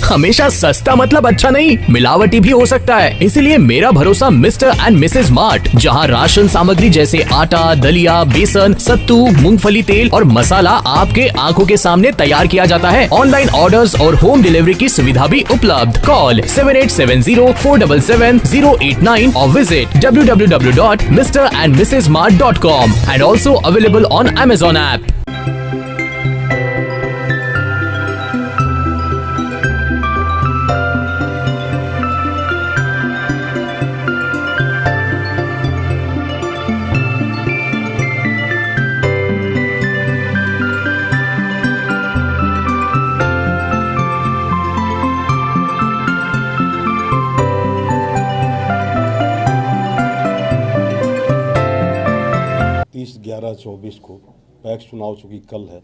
हमेशा सस्ता मतलब अच्छा नहीं, मिलावटी भी हो सकता है। इसीलिए मेरा भरोसा मिस्टर एंड मिसेज मार्ट, जहां राशन सामग्री जैसे आटा, दलिया, बेसन, सत्तू, मूंगफली तेल और मसाला आपके आंखों के सामने तैयार किया जाता है। ऑनलाइन ऑर्डर्स और होम डिलीवरी की सुविधा भी उपलब्ध। कॉल 7870477089 और visit www.mrandmrsmart.com and also available on Amazon app. तीस 11/24 को पैक्स चुनाव चूँकि कल है,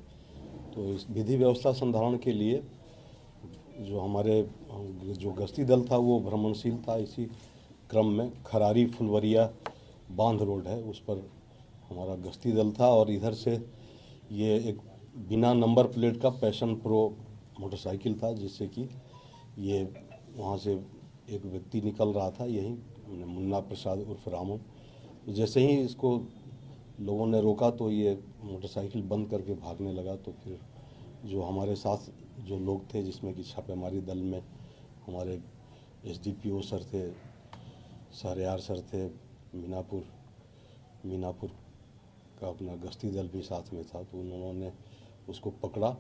तो इस विधि व्यवस्था संधारण के लिए जो हमारे जो गश्ती दल था वो भ्रमणशील था। इसी क्रम में खरारी फुलवरिया बांध रोड है, उस पर हमारा गश्ती दल था और इधर से ये एक बिना नंबर प्लेट का पैशन प्रो मोटरसाइकिल था, जिससे कि ये वहाँ से एक व्यक्ति निकल रहा था, यही मुन्ना प्रसाद उर्फ रामू। जैसे ही इसको लोगों ने रोका तो ये मोटरसाइकिल बंद करके भागने लगा। तो फिर जो हमारे साथ जो लोग थे, जिसमें कि छापेमारी दल में हमारे एसडीपीओ सर थे, शहरयार सर थे, मीनापुर का अपना गश्ती दल भी साथ में था, तो उन्होंने उसको पकड़ा।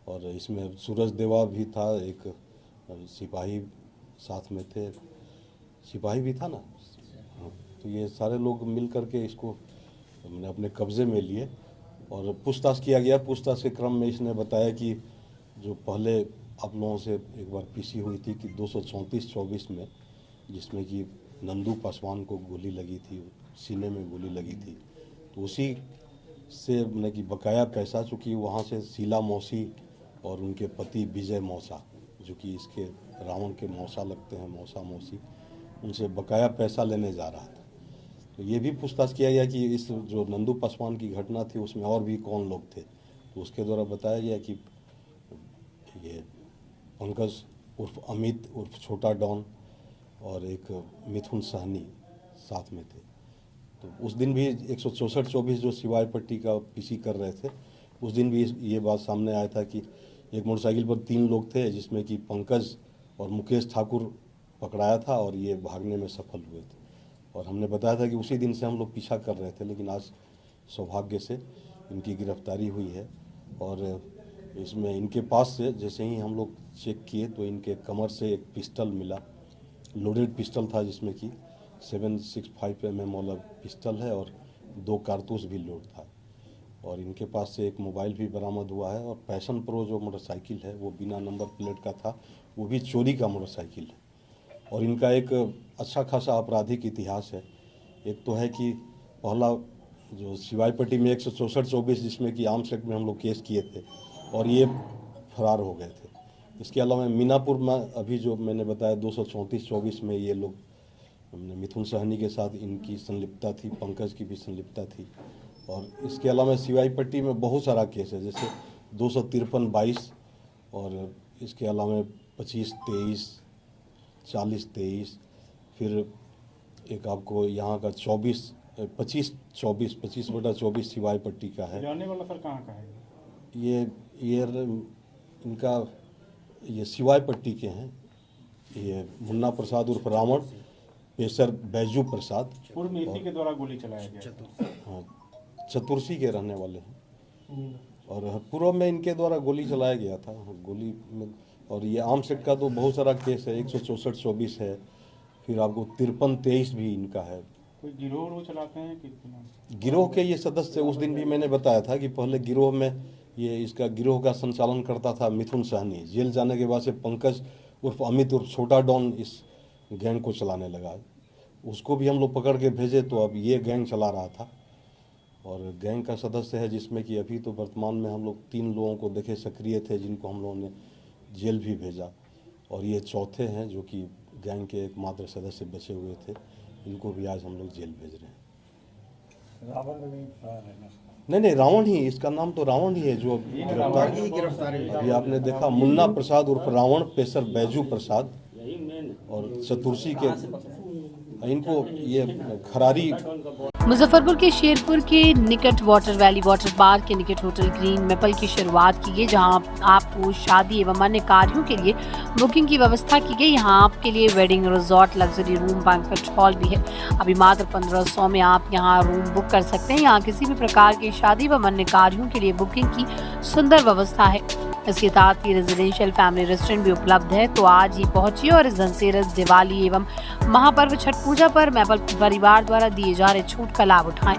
और इसमें सूरज देवा भी था, एक सिपाही साथ में थे, सिपाही भी था ना। तो ये सारे लोग मिल करके इसको हमने अपने कब्ज़े में लिए और पूछताछ किया गया। पूछताछ के क्रम में इसने बताया कि जो पहले आप लोगों से एक बार पीसी हुई थी कि 234-24 में, जिसमें कि नंदू पासवान को गोली लगी थी, सीने में गोली लगी थी, तो उसी से मतलब कि बकाया पैसा, चूँकि वहाँ से शीला मौसी और उनके पति विजय मौसा, जो कि इसके रावण के मौसा लगते हैं, मौसा मौसी, उनसे बकाया पैसा लेने जा रहा था। तो ये भी पूछताछ किया गया कि इस जो नंदू पासवान की घटना थी उसमें और भी कौन लोग थे। तो उसके द्वारा बताया गया कि ये पंकज उर्फ अमित उर्फ छोटा डॉन और एक मिथुन सहनी साथ में थे। तो उस दिन भी 164-24 जो सिवाय पट्टी का पीसी कर रहे थे, उस दिन भी ये बात सामने आया था कि एक मोटरसाइकिल पर 3 लोग थे, जिसमें कि पंकज और मुकेश ठाकुर पकड़ाया था और ये भागने में सफल हुए थे। और हमने बताया था कि उसी दिन से हम लोग पीछा कर रहे थे, लेकिन आज सौभाग्य से इनकी गिरफ्तारी हुई है। और इसमें इनके पास से जैसे ही हम लोग चेक किए तो इनके कमर से एक पिस्टल मिला, लोडेड पिस्टल था, जिसमें कि 765 mm वाला पिस्टल है और 2 कारतूस भी लोड था। और इनके पास से एक मोबाइल भी बरामद हुआ है। और पैशन प्रो जो मोटरसाइकिल है वो बिना नंबर प्लेट का था, वो भी चोरी का मोटरसाइकिल है। और इनका एक अच्छा खासा आपराधिक इतिहास है। एक तो है कि पहला जो सिवाई पट्टी में 164-24 जिसमें कि आर्म्स एक्ट में हम लोग केस किए थे और ये फरार हो गए थे। इसके अलावा मीनापुर में अभी जो मैंने बताया 234-24 में ये लोग, हमने मिथुन सहनी के साथ इनकी संलिप्तता थी, पंकज की भी संलिप्तता थी। और इसके अलावा सिवाई पट्टी में बहुत सारा केस है, जैसे 253-22 और इसके अलावा 25-23, 40-23, फिर एक आपको यहाँ का 25/24 सिवाई पट्टी का है। जाने वाला सर कहाँ का है? ये इनका ये सिवाई पट्टी के हैं। ये मुन्ना प्रसाद उर्फ रावण, पेशर बैजू प्रसाद, पूर्व में इसी के द्वारा गोली चलाया गया। हाँ, चतुर्सी के रहने वाले हैं। और पूर्व में इनके द्वारा गोली चलाया गया था, गोली में। और ये आर्म्स एक्ट का तो बहुत सारा केस है, 164-24 है, फिर आपको 53-23 भी इनका है। कोई गिरोह चलाते हैं कि गिरोह के ये सदस्य, उस दिन भी मैंने बताया था कि पहले गिरोह में ये इसका गिरोह का संचालन करता था मिथुन सहनी। जेल जाने के बाद से पंकज उर्फ अमित उर्फ छोटा डॉन इस गैंग को चलाने लगा। उसको भी हम लोग पकड़ के भेजे, तो अब ये गैंग चला रहा था। और गैंग का सदस्य है, जिसमें कि अभी तो वर्तमान में हम लोग 3 लोगों को देखे सक्रिय थे, जिनको हम लोगों ने जेल भी भेजा। और ये चौथे हैं जो कि गैंग के एकमात्र सदस्य बचे हुए थे, इनको भी आज हम लोग जेल भेज रहे हैं। रावण भी फरार है ना? नहीं, रावण ही, इसका नाम तो रावण ही है जो गिरफ्तार। अभी आपने देखा मुन्ना प्रसाद उर्फ रावण, पेशर बैजू प्रसाद और चतुर्सी के, इनको ये खरारी। मुजफ्फरपुर के शेरपुर के निकट वाटर वैली वाटर पार्क के निकट होटल ग्रीन मैपल की शुरुआत की गई, जहां आपको शादी एवं अन्य कार्यों के लिए बुकिंग की व्यवस्था की गई। यहां आपके लिए wedding resort, luxury room, banquet hall भी है। अभी मात्र 1500 में आप यहां रूम बुक कर सकते हैं। यहां किसी भी प्रकार की शादी एवं अन्य कार्यों के लिए बुकिंग की सुंदर व्यवस्था है। इसके साथ ही रेजिडेंशियल फैमिली रेस्टोरेंट भी उपलब्ध है। तो आज ही पहुंचिए और इस धनतेरस, दिवाली एवं महापर्व छठ पूजा पर मैपल परिवार द्वारा दिए जा रहे छूट का लाभ उठाएं।